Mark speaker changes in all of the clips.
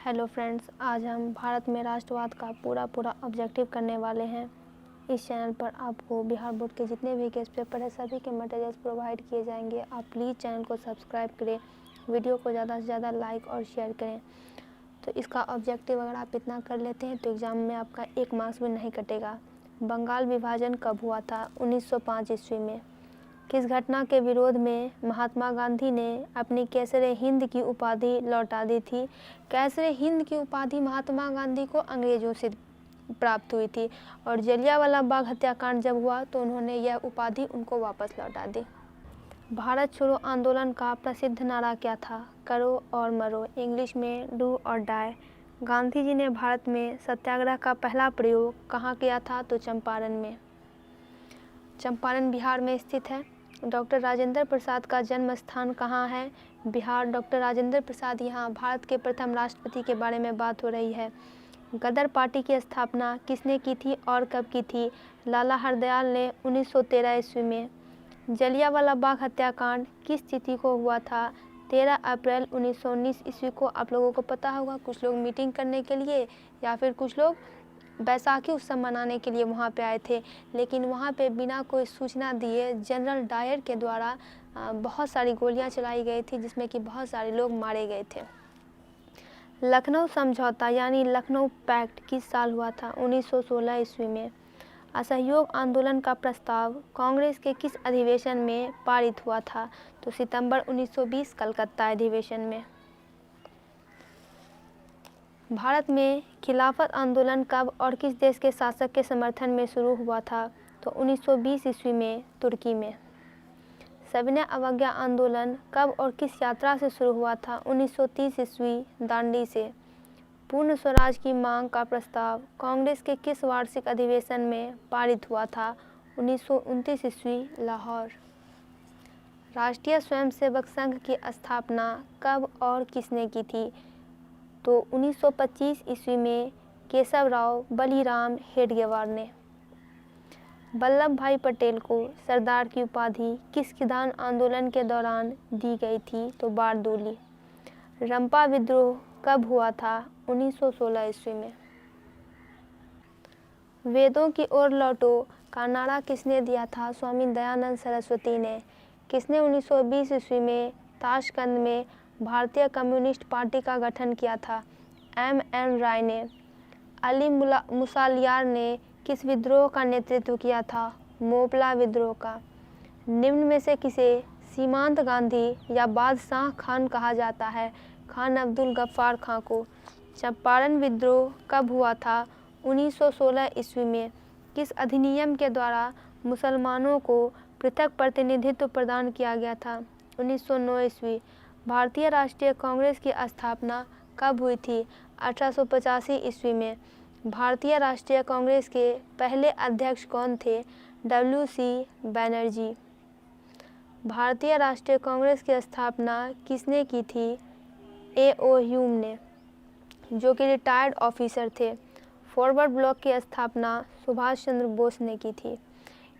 Speaker 1: Hello friends, आज हम भारत में राष्ट्रवाद का पूरा ऑब्जेक्टिव करने वाले हैं। इस चैनल पर आपको बिहार बोर्ड के जितने भी गेस्ट पेपर है सभी के मटेरियल्स प्रोवाइड किए जाएंगे। आप प्लीज़ चैनल को सब्सक्राइब करें, वीडियो को ज़्यादा से ज़्यादा लाइक और शेयर करें। तो इसका ऑब्जेक्टिव अगर आप इतना कर लेते हैं तो एग्ज़ाम में आपका 1 मार्क्स भी नहीं कटेगा। बंगाल विभाजन कब हुआ था? 1905 ईस्वी में। किस घटना के विरोध में महात्मा गांधी ने अपनी कैसरे हिंद की उपाधि लौटा दी थी? कैसरे हिंद की उपाधि महात्मा गांधी को अंग्रेजों से प्राप्त हुई थी और जलियांवाला बाग हत्याकांड जब हुआ तो उन्होंने यह उपाधि उनको वापस लौटा दी। भारत छोड़ो आंदोलन का प्रसिद्ध नारा क्या था? करो और मरो, इंग्लिश में डू और डाई। गांधी जी ने भारत में सत्याग्रह का पहला प्रयोग कहाँ किया था? तो चंपारण में। चंपारण बिहार में स्थित है। डॉक्टर राजेंद्र प्रसाद का जन्म स्थान कहाँ है? बिहार। डॉक्टर राजेंद्र प्रसाद यहाँ भारत के प्रथम राष्ट्रपति के बारे में बात हो रही है। गदर पार्टी की स्थापना किसने की थी और कब की थी? लाला हरदयाल ने 1913 ईस्वी में। जलियांवाला बाग हत्याकांड किस तिथि को हुआ था? 13 अप्रैल 1919 ईस्वी को। आप लोगों को पता होगा, कुछ लोग मीटिंग करने के लिए या फिर कुछ लोग बैसाखी उत्सव मनाने के लिए वहाँ पे आए थे, लेकिन वहाँ पे बिना कोई सूचना दिए जनरल डायर के द्वारा बहुत सारी गोलियां चलाई गई थी, जिसमें कि बहुत सारे लोग मारे गए थे। लखनऊ समझौता यानी लखनऊ पैक्ट किस साल हुआ था? 1916 ईस्वी में। असहयोग आंदोलन का प्रस्ताव कांग्रेस के किस अधिवेशन में पारित हुआ था? तो सितंबर 1920 कलकत्ता अधिवेशन में। भारत में खिलाफत आंदोलन कब और किस देश के शासक के समर्थन में शुरू हुआ था? तो 1920 ईस्वी में तुर्की में। सविनय अवज्ञा आंदोलन कब और किस यात्रा से शुरू हुआ था? 1930 ईस्वी दांडी से। पूर्ण स्वराज की मांग का प्रस्ताव कांग्रेस के किस वार्षिक अधिवेशन में पारित हुआ था? 1929 ईस्वी लाहौर। राष्ट्रीय स्वयंसेवक संघ की स्थापना कब और किसने की थी? तो 1925 ईस्वी में केशवराव बलीराम हेडगेवार ने। वल्लभ भाई पटेल को सरदार की उपाधि किस किसान आंदोलन के दौरान दी गई थी? तो बारदोली। रंपा विद्रोह कब हुआ था? 1916 ईस्वी में। वेदों की ओर लौटो का नारा किसने दिया था? स्वामी दयानंद सरस्वती ने। किसने 1920 ईस्वी में ताशकंद में भारतीय कम्युनिस्ट पार्टी का गठन किया था? M.N. राय ने। अली मुसालियार ने किस विद्रोह का नेतृत्व किया था? मोपला विद्रोह का। निम्न में से किसे सीमांत गांधी या बादशाह खान कहा जाता है? खान अब्दुल गफ्फार खां को। चंपारण विद्रोह कब हुआ था? 1916 ईस्वी में। किस अधिनियम के द्वारा मुसलमानों को पृथक प्रतिनिधित्व प्रदान किया गया था? 1909 ईस्वी। भारतीय राष्ट्रीय कांग्रेस की स्थापना कब हुई थी? 1885 ईस्वी में। भारतीय राष्ट्रीय कांग्रेस के पहले अध्यक्ष कौन थे? W.C. बनर्जी। भारतीय राष्ट्रीय कांग्रेस की स्थापना किसने की थी? A.O. ह्यूम ने, जो कि रिटायर्ड ऑफिसर थे। फॉरवर्ड ब्लॉक की स्थापना सुभाष चंद्र बोस ने की थी।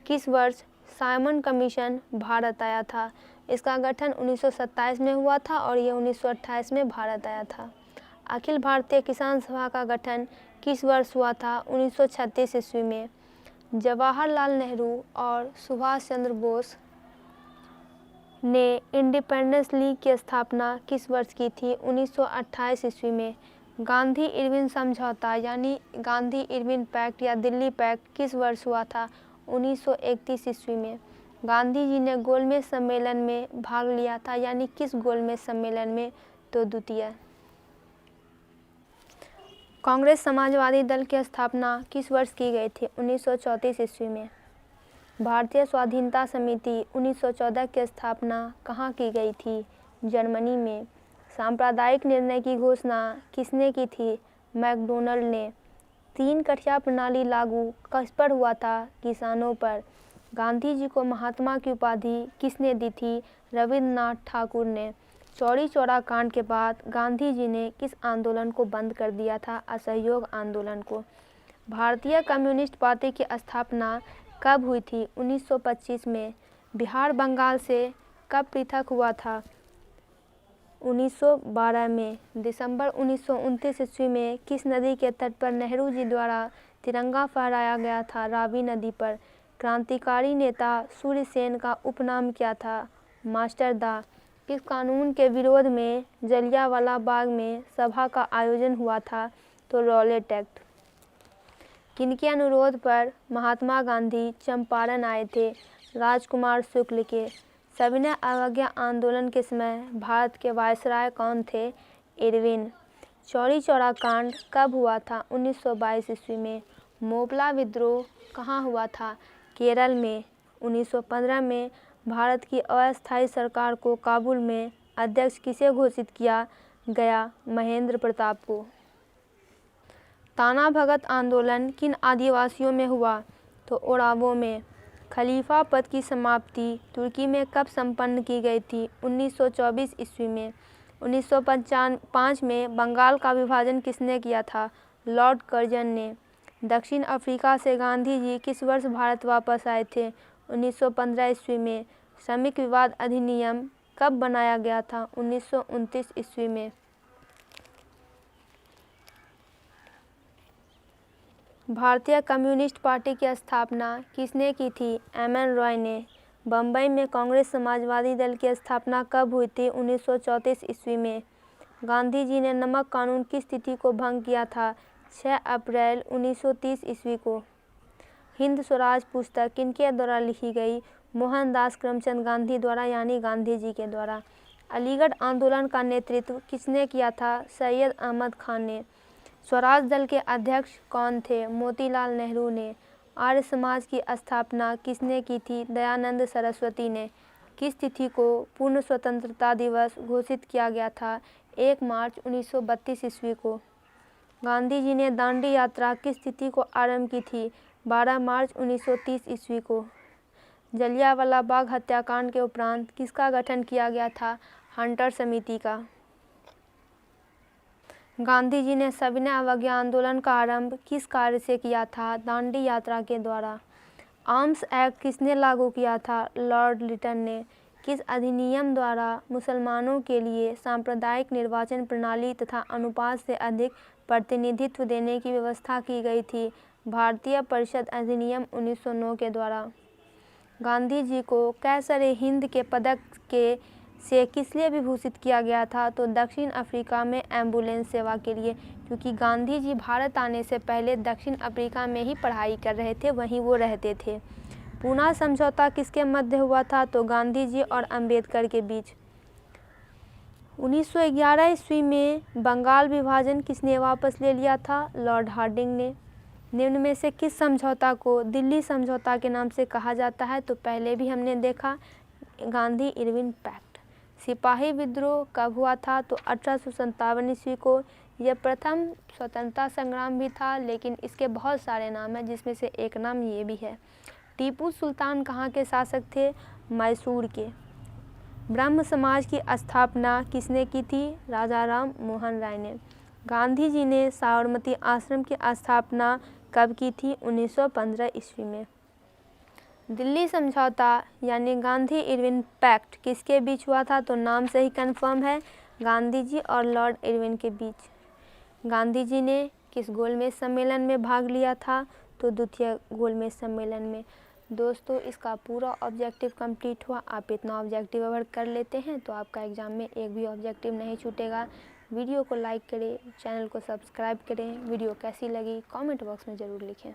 Speaker 1: किस वर्ष साइमन कमीशन भारत आया था? इसका गठन 1927 में हुआ था और ये 1928 में भारत आया था। अखिल भारतीय किसान सभा का गठन किस वर्ष हुआ था? 1936 ईस्वी में। जवाहरलाल नेहरू और सुभाष चंद्र बोस ने इंडिपेंडेंस लीग की स्थापना किस वर्ष की थी? 1928 ईस्वी में। गांधी इरविन समझौता यानी गांधी इरविन पैक्ट या दिल्ली पैक्ट किस वर्ष हुआ था? 1931 ईस्वी में। गांधी जी ने गोलमेज सम्मेलन में भाग लिया था, यानी किस गोलमेज सम्मेलन में? तो द्वितीय। कांग्रेस समाजवादी दल की स्थापना किस वर्ष की गई थी? 1934 ईस्वी में। भारतीय स्वाधीनता समिति 1914 की स्थापना कहाँ की गई थी? जर्मनी में। सांप्रदायिक निर्णय की घोषणा किसने की थी? मैकडोनल्ड ने। 3 कठिया प्रणाली लागू किस पर हुआ था? किसानों पर। गांधी जी को महात्मा की उपाधि किसने दी थी? रविन्द्रनाथ ठाकुर ने। चौरी चौरा कांड के बाद गांधी जी ने किस आंदोलन को बंद कर दिया था? असहयोग आंदोलन को। भारतीय कम्युनिस्ट पार्टी की स्थापना कब हुई थी? 1925 में। बिहार बंगाल से कब पृथक हुआ था? 1912 में। दिसंबर 1929 ईस्वी में किस नदी के तट पर नेहरू जी द्वारा तिरंगा फहराया गया था? रावी नदी पर। क्रांतिकारी नेता सूर्य सेन का उपनाम क्या था? मास्टर दा। किस कानून के विरोध में जलियांवाला बाग में सभा का आयोजन हुआ था? तो रॉलेट एक्ट। किनके अनुरोध पर महात्मा गांधी चंपारण आए थे? राजकुमार शुक्ल के। सविनय अवज्ञा आंदोलन के समय भारत के वायसराय कौन थे? इरविन। चौरी चौरा कांड कब हुआ था? 1922 ईस्वी में। मोपला विद्रोह कहाँ हुआ था? केरल में। 1915 में भारत की अस्थायी सरकार को काबुल में अध्यक्ष किसे घोषित किया गया? महेंद्र प्रताप को। ताना भगत आंदोलन किन आदिवासियों में हुआ? तो ओरावों में। खलीफा पद की समाप्ति तुर्की में कब संपन्न की गई थी? 1924 ईस्वी में। 1905 में बंगाल का विभाजन किसने किया था? लॉर्ड कर्जन ने। दक्षिण अफ्रीका से गांधी जी किस वर्ष भारत वापस आए थे? 1915 ईस्वी में। श्रमिक विवाद अधिनियम कब बनाया गया था? 1929 ईस्वी में। भारतीय कम्युनिस्ट पार्टी की स्थापना किसने की थी? एम.एन. रॉय ने। बम्बई में कांग्रेस समाजवादी दल की स्थापना कब हुई थी? 1934 ईस्वी में। गांधी जी ने नमक कानून किस तिथि को भंग किया था? 6 अप्रैल 1930 ईस्वी को। हिंद स्वराज पुस्तक किनके द्वारा लिखी गई? मोहनदास करमचंद गांधी द्वारा, यानी गांधी जी के द्वारा। अलीगढ़ आंदोलन का नेतृत्व किसने किया था? सैयद अहमद खान ने। स्वराज दल के अध्यक्ष कौन थे? मोतीलाल नेहरू ने। आर्य समाज की स्थापना किसने की थी? दयानंद सरस्वती ने। किस तिथि को पूर्ण स्वतंत्रता दिवस घोषित किया गया था? 1 मार्च 1932 ईस्वी को। गांधी जी ने दांडी यात्रा किस तिथि को आरंभ की थी? 12 मार्च 1930 ईस्वी को। जलियांवाला बाग हत्याकांड के उपरांत किसका गठन किया गया था? हंटर समिति का। गांधी जी ने सविनय अवज्ञा आंदोलन का आरंभ किस कार्य से किया था? दांडी यात्रा के द्वारा। आर्म्स एक्ट किसने लागू किया था? लॉर्ड लिटन ने। किस अधिनियम द्वारा मुसलमानों के लिए सांप्रदायिक निर्वाचन प्रणाली तथा अनुपात से अधिक प्रतिनिधित्व देने की व्यवस्था की गई थी? भारतीय परिषद अधिनियम 1909 के द्वारा। गांधी जी को कैसर-ए-हिंद के पदक से किस लिए विभूषित किया गया था? तो दक्षिण अफ्रीका में एम्बुलेंस सेवा के लिए, क्योंकि गांधी जी भारत आने से पहले दक्षिण अफ्रीका में ही पढ़ाई कर रहे थे, वहीं वो रहते थे। पूना समझौता किसके मध्य हुआ था? तो गांधी जी और अंबेडकर के बीच। 1911 ईस्वी में बंगाल विभाजन किसने वापस ले लिया था? लॉर्ड हार्डिंग ने। निम्न में से किस समझौता को दिल्ली समझौता के नाम से कहा जाता है? तो पहले भी हमने देखा, गांधी इरविन पैक्ट। सिपाही विद्रोह कब हुआ था? तो 1857 ईस्वी को। यह प्रथम स्वतंत्रता संग्राम भी था, लेकिन इसके बहुत सारे नाम हैं, जिसमें से एक नाम ये भी है। टीपू सुल्तान कहाँ के शासक थे? मैसूर के। ब्रह्म समाज की स्थापना किसने की थी? राजा राम मोहन राय ने। गांधी जी ने साबरमती आश्रम की स्थापना कब की थी? 1915 ईस्वी में। दिल्ली समझौता यानी गांधी इरविन पैक्ट किसके बीच हुआ था? तो नाम से ही कंफर्म है, गांधी जी और लॉर्ड इरविन के बीच। गांधी जी ने किस गोलमेज सम्मेलन में भाग लिया था? तो द्वितीय गोलमेज सम्मेलन में। दोस्तों, इसका पूरा ऑब्जेक्टिव कंप्लीट हुआ। आप इतना ऑब्जेक्टिव अगर कर लेते हैं तो आपका एग्ज़ाम में एक भी ऑब्जेक्टिव नहीं छूटेगा। वीडियो को लाइक करें, चैनल को सब्सक्राइब करें। वीडियो कैसी लगी कमेंट बॉक्स में ज़रूर लिखें।